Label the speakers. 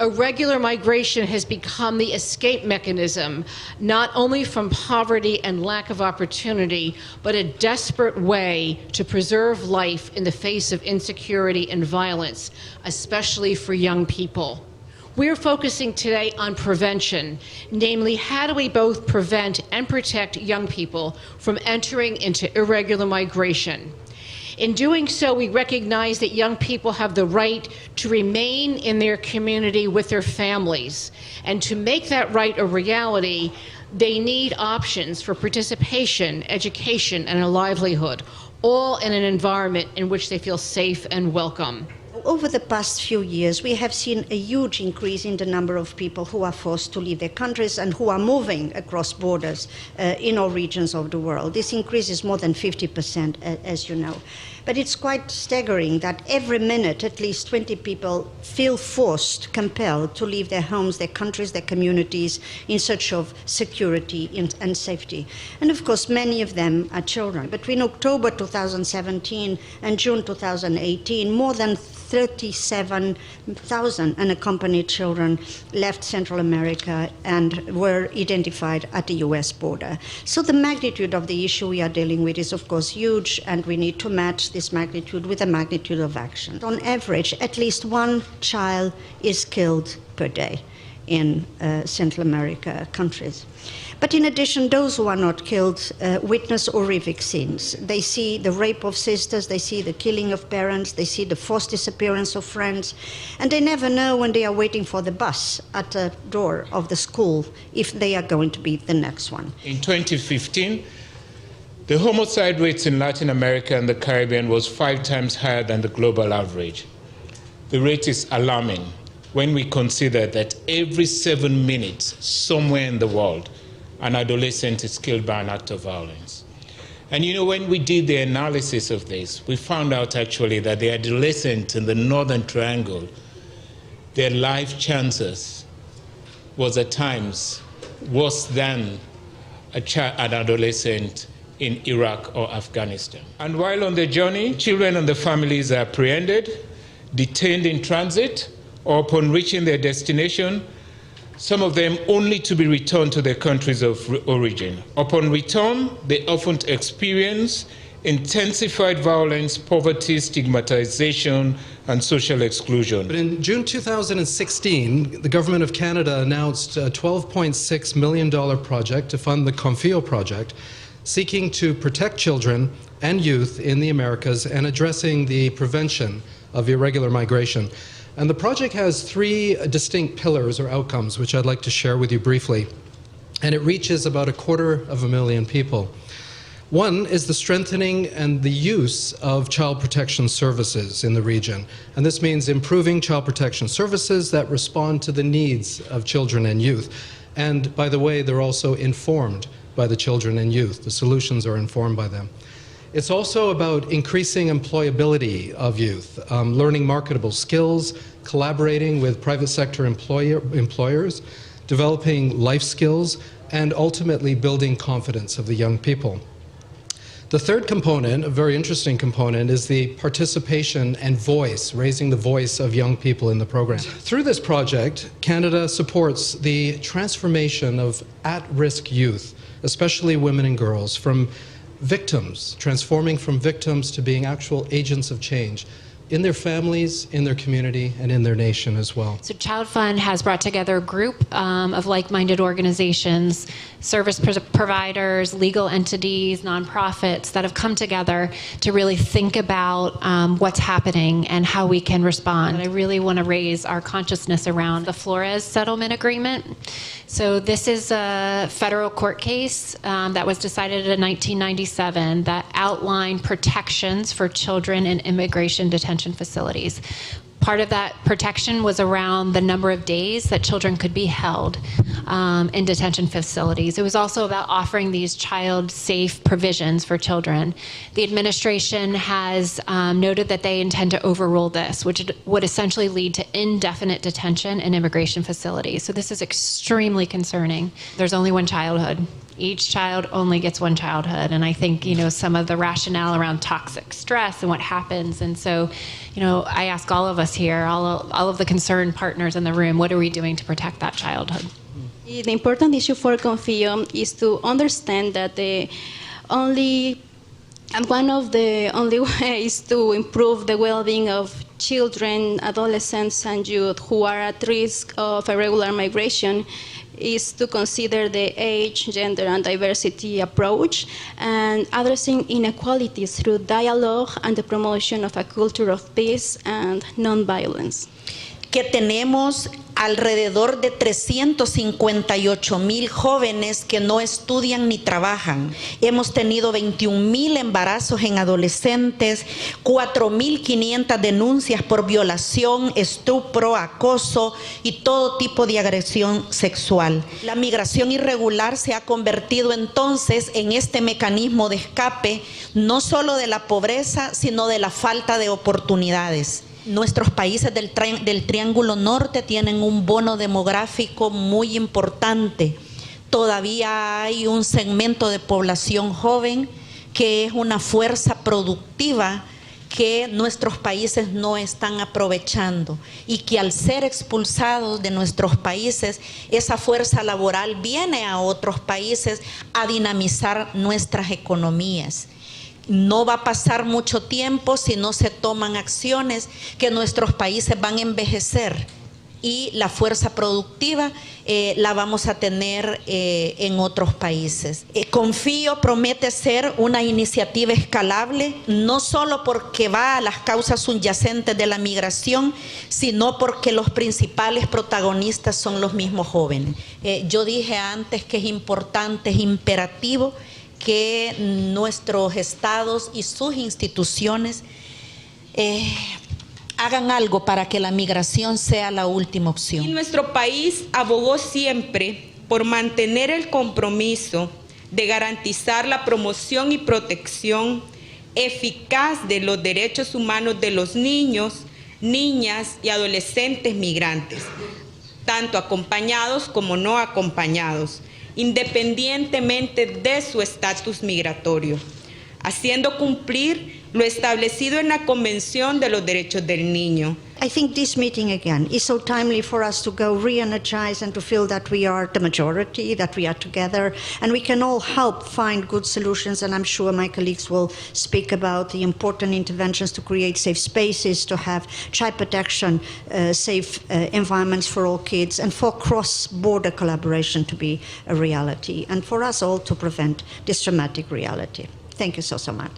Speaker 1: Irregular migration has become the escape mechanism, not only from poverty and lack of opportunity, but a desperate way to preserve life in the face of insecurity and violence, especially for young people. We're focusing today on prevention, namely how do we both prevent and protect young people from entering into irregular migration. In doing so, we recognize that young people have the right to remain in their community with their families. And to make that right a reality, they need options for participation, education, and a livelihood, all in an environment in which they feel safe and welcome.
Speaker 2: Over the past few years, we have seen a huge increase in the number of people who are forced to leave their countries and who are moving across borders in all regions of the world. This increase is more than 50%, as you know. But it's quite staggering that every minute at least 20 people feel forced, compelled to leave their homes, their countries, their communities in search of security and safety. And of course, many of them are children. Between October 2017 and June 2018, more than 37,000 unaccompanied children left Central America and were identified at the US border. So the magnitude of the issue we are dealing with is of course huge, and we need to match this magnitude with the magnitude of action. On average, at least one child is killed per day in Central America countries. But in addition, those who are not killed witness horrific scenes. They see the rape of sisters, they see the killing of parents, they see the forced disappearance of friends, and they never know when they are waiting for the bus at the door of the school if they are going to be the next one.
Speaker 3: In 2015, the homicide rates in Latin America and the Caribbean was 5 times higher than the global average. The rate is alarming when we consider that every 7 minutes somewhere in the world, an adolescent is killed by an act of violence. And you know, when we did the analysis of this, we found out actually that the adolescent in the Northern Triangle, their life chances was at times worse than an adolescent in Iraq or Afghanistan. And while on the journey, children and their families are apprehended, detained in transit, or upon reaching their destination, some of them only to be returned to their countries of origin. Upon return, they often experience intensified violence, poverty, stigmatization, and social exclusion.
Speaker 4: But in June 2016, the Government of Canada announced a $12.6 million project to fund the Confio project, seeking to protect children and youth in the Americas and addressing the prevention of irregular migration. And the project has 3 distinct pillars or outcomes, which I'd like to share with you briefly. And it reaches about 250,000 people. One is the strengthening and the use of child protection services in the region. And this means improving child protection services that respond to the needs of children and youth. And by the way, they're also informed by the children and youth. The solutions are informed by them. It's also about increasing employability of youth, learning marketable skills, collaborating with private sector employers, developing life skills, and ultimately building confidence of the young people. The third component, a very interesting component, is the participation and voice, raising the voice of young people in the program. Through this project, Canada supports the transformation of at-risk youth, especially women and girls, from victims, transforming from victims to being actual agents of change in their families, in their community, and in their nation as well.
Speaker 5: So ChildFund has brought together a group of like-minded organizations, service providers, legal entities, nonprofits that have come together to really think about what's happening and how we can respond. And I really want to raise our consciousness around the Flores Settlement Agreement. So this is a federal court case that was decided in 1997 that outlined protections for children in immigration detention facilities. Part of that protection was around the number of days that children could be held in detention facilities. It was also about offering these child-safe provisions for children. The administration has noted that they intend to overrule this, which would essentially lead to indefinite detention in immigration facilities. So this is extremely concerning. There's only one childhood. Each child only gets one childhood. And I think, some of the rationale around toxic stress and what happens. And so, I ask all of us here, all of the concerned partners in the room, what are we doing to protect that childhood?
Speaker 6: The important issue for Confio is to understand that one of the only ways to improve the well-being of children, adolescents, and youth who are at risk of irregular migration is to consider the age, gender, and diversity approach and addressing inequalities through dialogue and the promotion of a culture of peace and nonviolence.
Speaker 7: Que tenemos alrededor de 358,000 jóvenes que no estudian ni trabajan. Hemos tenido 21,000 embarazos en adolescentes, 4,500 denuncias por violación, estupro, acoso y todo tipo de agresión sexual. La migración irregular se ha convertido entonces en este mecanismo de escape, no solo de la pobreza, sino de la falta de oportunidades. Nuestros países del Triángulo Norte tienen un bono demográfico muy importante. Todavía hay un segmento de población joven que es una fuerza productiva que nuestros países no están aprovechando y que al ser expulsados de nuestros países, esa fuerza laboral viene a otros países a dinamizar nuestras economías. No va a pasar mucho tiempo si no se toman acciones que nuestros países van a envejecer y la fuerza productiva la vamos a tener en otros países. Confío promete ser una iniciativa escalable, no solo porque va a las causas subyacentes de la migración, sino porque los principales protagonistas son los mismos jóvenes. Yo dije antes que es importante, es imperativo que nuestros estados y sus instituciones hagan algo para que la migración sea la última opción.
Speaker 8: Y nuestro país abogó siempre por mantener el compromiso de garantizar la promoción y protección eficaz de los derechos humanos de los niños, niñas y adolescentes migrantes, tanto acompañados como no acompañados, independientemente de su estatus migratorio, haciendo cumplir lo establecido en la Convención de los Derechos del Niño.
Speaker 2: I think this meeting again is so timely for us to go re-energize and to feel that we are the majority, that we are together, and we can all help find good solutions. And I'm sure my colleagues will speak about the important interventions to create safe spaces, to have child protection, safe environments for all kids, and for cross-border collaboration to be a reality, and for us all to prevent this dramatic reality. Thank you so much.